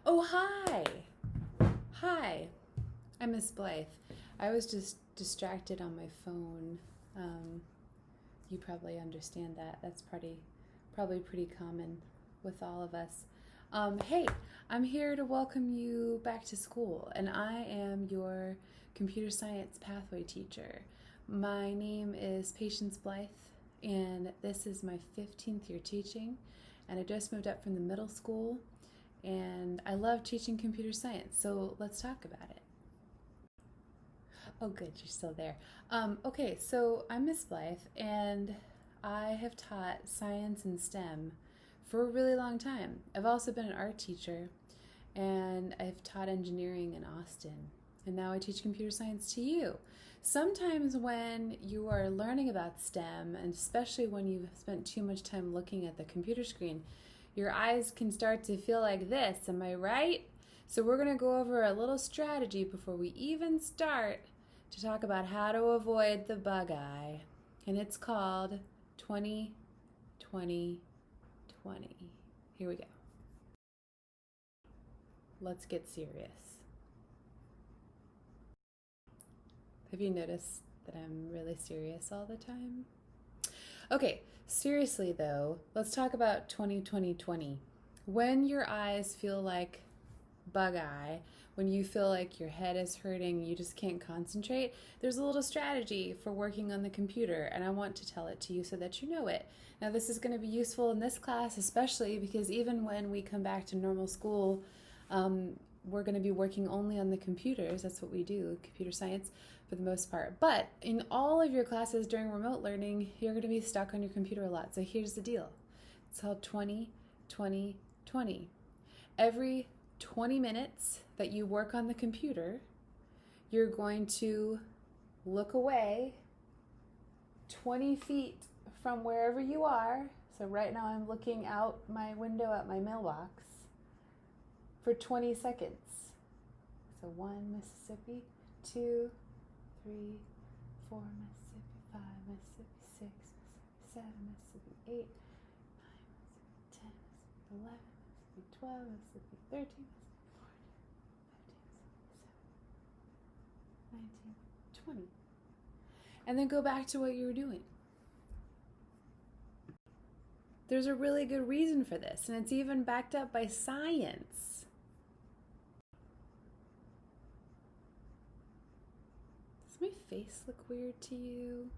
Oh, hi. Hi. I'm Miss Blythe. I was just distracted on my phone. Um, you probably understand that. That's probably pretty common with all of us. Hey, I'm here to welcome you back to school, and I am your computer science pathway teacher. My name is Patience Blythe, and this is my 15th year teaching, and I just moved up from the middle school, and I love teaching computer science, so let's talk about it. Oh, good, you're still there. Okay, so I'm Miss Blythe, and I have taught science and STEM for a really long time. I've also been an art teacher, and I've taught engineering in Austin, and now I teach computer science to you. Sometimes when you are learning about STEM, and especially when you've spent too much time looking at the computer screen, your eyes can start to feel like this. Am I right? So we're going to go over a little strategy before we even start to talk about how to avoid the bug eye. And it's called 20 20 20. Here we go. Let's get serious. Have you noticed that I'm really serious all the time? Okay, seriously though, let's talk about 20 20 20. When your eyes feel like bug eye, when you feel like your head is hurting, you just can't concentrate, there's a little strategy for working on the computer, and I want to tell it to you so that you know it. Now, this is going to be useful in this class, especially because even when we come back to normal school, we're going to be working only on the computers. That's what we do, computer science, for the most part. But in all of your classes during remote learning, you're going to be stuck on your computer a lot. So here's the deal. It's called 20 20 20. Every 20 minutes that you work on the computer, you're going to look away 20 feet from wherever you are. So right now I'm looking out my window at my mailbox for 20 seconds. So 1 Mississippi, 2, 3, 4 Mississippi, 5 Mississippi, 6 Mississippi, 7 Mississippi, 8, 9 Mississippi, 10 Mississippi, 11 Mississippi, 12 Mississippi, 13 Mississippi, 14 Mississippi, 15 19 20. And then go back to what you were doing. There's a really good reason for this, and it's even backed up by science. Does my face look weird to you?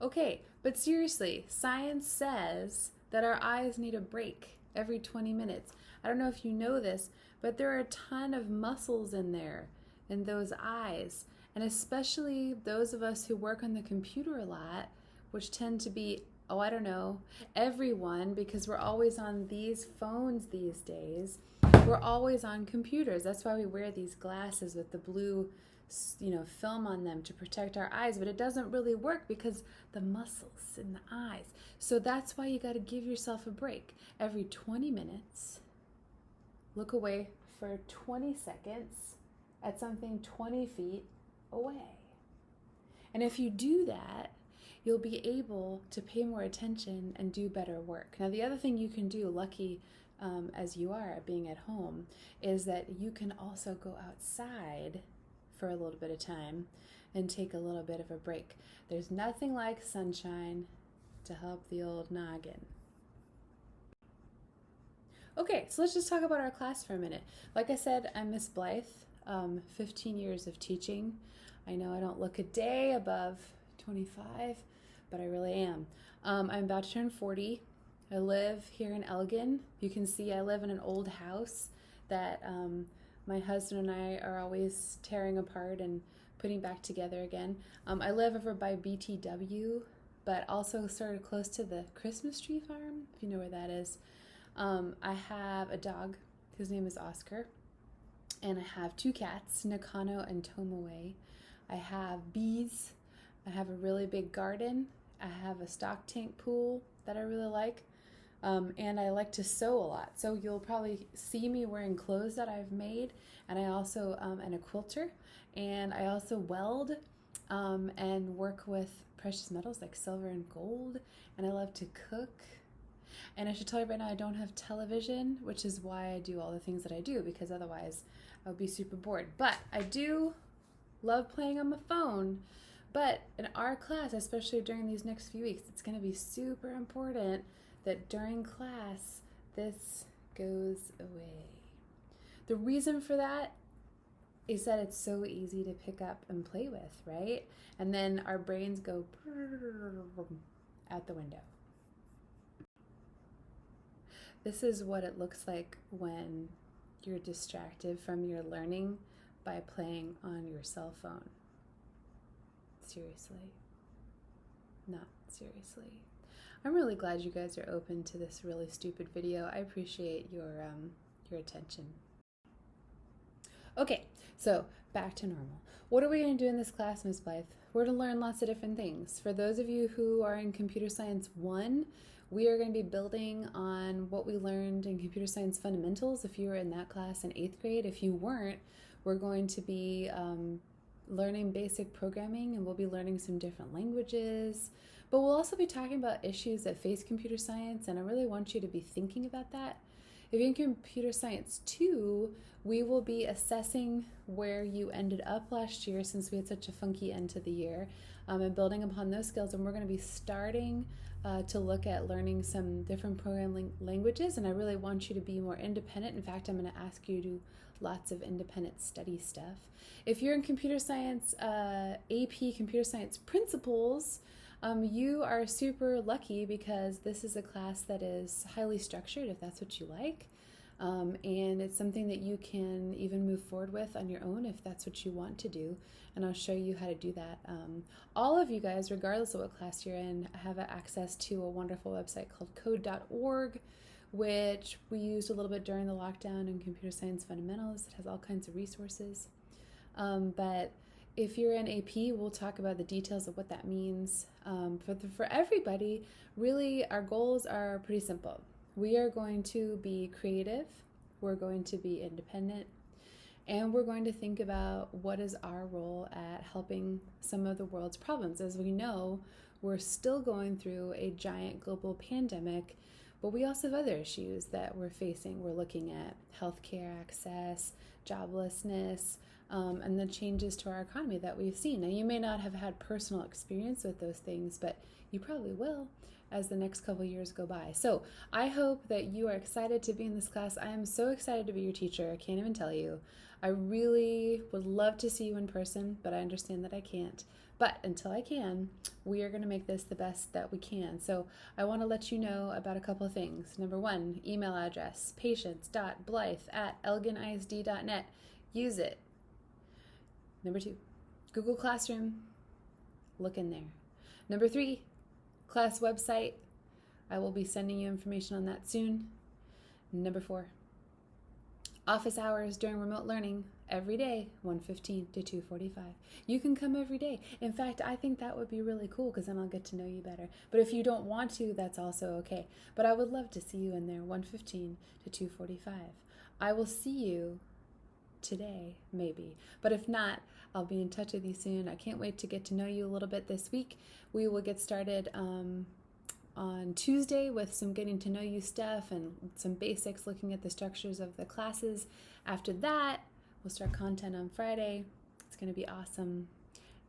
Okay, but seriously, science says that our eyes need a break every 20 minutes. I don't know if you know this, but there are a ton of muscles in there, in those eyes. And especially those of us who work on the computer a lot, which tend to be, oh, I don't know, everyone, because we're always on these phones these days. We're always on computers. That's why we wear these glasses with the blue, film on them to protect our eyes, but it doesn't really work because the muscles in the eyes. So that's why you got to give yourself a break. Every 20 minutes, look away for 20 seconds at something 20 feet away. And if you do that, you'll be able to pay more attention and do better work. Now, the other thing you can do, lucky as you are at being at home, is that you can also go outside for a little bit of time and take a little bit of a break. There's nothing like sunshine to help the old noggin. Okay, so let's just talk about our class for a minute. Like I said, I'm Miss Blythe, 15 years of teaching. I know I don't look a day above 25, but I really am. I'm about to turn 40. I live here in Elgin. You can see I live in an old house that my husband and I are always tearing apart and putting back together again. I live over by BTW, but also sort of close to the Christmas tree farm, if you know where that is. I have a dog. His name is Oscar. And I have 2 cats, Nakano and Tomoe. I have bees. I have a really big garden. I have a stock tank pool that I really like. And I like to sew a lot. So you'll probably see me wearing clothes that I've made. And I also am a quilter. And I also weld and work with precious metals like silver and gold. And I love to cook. And I should tell you right now, I don't have television, which is why I do all the things that I do, because otherwise I would be super bored. But I do love playing on my phone. But in our class, especially during these next few weeks, it's going to be super important that during class, this goes away. The reason for that is that it's so easy to pick up and play with, right? And then our brains go out the window. This is what it looks like when you're distracted from your learning by playing on your cell phone. Seriously. Not seriously. I'm really glad you guys are open to this really stupid video. I appreciate your attention. Okay, so back to normal. What are we going to do in this class, Ms. Blythe? We're going to learn lots of different things. For those of you who are in Computer Science 1, we are going to be building on what we learned in Computer Science Fundamentals if you were in that class in 8th grade. If you weren't, we're going to be learning basic programming, and we'll be learning some different languages. But we'll also be talking about issues that face computer science, and I really want you to be thinking about that. If you're in Computer Science 2, we will be assessing where you ended up last year, since we had such a funky end to the year, and building upon those skills. And we're going to be starting to look at learning some different programming languages, and I really want you to be more independent. In fact, I'm going to ask you to do lots of independent study stuff. If you're in Computer Science AP Computer Science Principles, you are super lucky, because this is a class that is highly structured, if that's what you like. And it's something that you can even move forward with on your own if that's what you want to do. And I'll show you how to do that. All of you guys, regardless of what class you're in, have access to a wonderful website called code.org, which we used a little bit during the lockdown in Computer Science Fundamentals. It has all kinds of resources. But if you're in AP, we'll talk about the details of what that means. For everybody, really, our goals are pretty simple. We are going to be creative, we're going to be independent, and we're going to think about what is our role at helping some of the world's problems. As we know, we're still going through a giant global pandemic, but we also have other issues that we're facing. We're looking at healthcare access, joblessness, and the changes to our economy that we've seen. Now, you may not have had personal experience with those things, but you probably will as the next couple years go by. So I hope that you are excited to be in this class. I am so excited to be your teacher. I can't even tell you. I really would love to see you in person, but I understand that I can't. But until I can, we are going to make this the best that we can. So I want to let you know about a couple of things. Number one, email address, patience.blythe@elginisd.net. Use it. Number two, Google Classroom. Look in there. Number three, class website. I will be sending you information on that soon. Number four, office hours during remote learning every day, 1:15 to 2:45. You can come every day. In fact, I think that would be really cool, because then I'll get to know you better. But if you don't want to, that's also okay. But I would love to see you in there, 1:15 to 2:45. I will see you today, maybe. But if not, I'll be in touch with you soon. I can't wait to get to know you a little bit this week. We will get started on Tuesday with some getting to know you stuff and some basics, looking at the structures of the classes. After that, we'll start content on Friday. It's going to be awesome.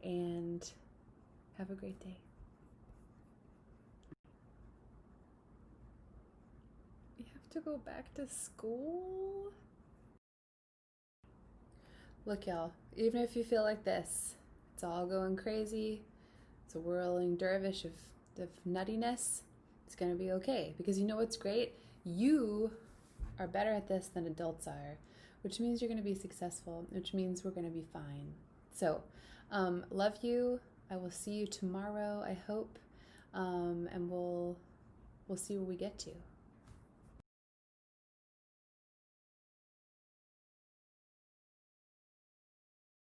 And have a great day. You have to go back to school? Look, y'all, even if you feel like this, it's all going crazy, it's a whirling dervish of nuttiness, it's going to be okay. Because you know what's great? You are better at this than adults are, which means you're going to be successful, which means we're going to be fine. So, love you. I will see you tomorrow, I hope, and we'll see where we get to.